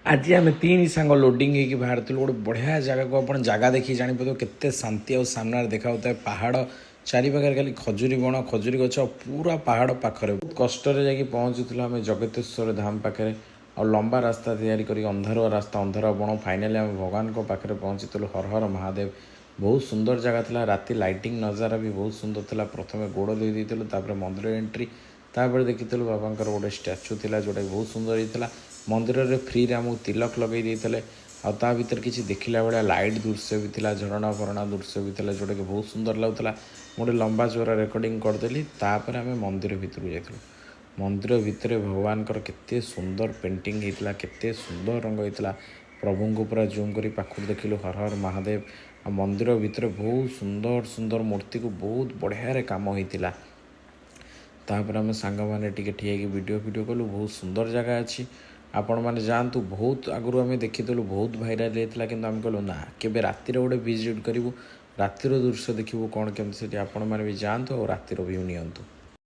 आज आम तीन सांग लोडिंग होगी बाहर गोटे बढ़िया जगह को आप जगह देखिए जापर केते शांति और सामने देखा होता है पहाड़ चारिपाखे खाली खजुरी बण खजुरी गछ पूरा पहाड़ पाखरे बहुत कष्ट जाकि पहुँचुलू आम जगतेश्वर धाम पाखे और लंबा रास्ता तैयारी कर अंधारुआ रास्ता अंधारुआ बण फाइनाली आम भगवान को पाखे पहुँचीलु हर हर महादेव। बहुत सुंदर जगह था राति लाइटिंग नजारा भी बहुत सुंदर था। प्रथम गोड़ धोई देते मंदिर एंट्री तापर देखी बाबा गोटे स्टाच्यू था जोटा बहुत सुंदर होता मंदिर में फ्री आमको तिलक लगे देते आ भर किसी देखला भाया लाइट दृश्य भी था झरणा फरणा दृश्य भी था जोटा कि बहुत सुंदर लगुला। गोटे लंबा चौरा रेकर्डिंग करदेली तापर आम मंदिर भितर जाइलु। मंदिर भितर भगवान केते सुंदर पेंटिंग होता केते सुंदर रंग होता प्रभु को पूरा जूम कर पाखु देखिलु हर हर महादेव। आ मंदिर भितर बहुत सुंदर सुंदर मूर्ति को बहुत बढ़िया काम होता। तापर आम सांग मैंने ठिया वीडियो कलु बहुत सुंदर जगह अच्छी आपण मैंने जातु। बहुत आगु आम देखीलु बहुत भाइराल होता कि आम कहलु ना केबे रातिर गोटे विजिट करूँ रातिर दृश्य देखू कौन केमती आपण मैंने भी जातु और रातिर व्यू नियंतु।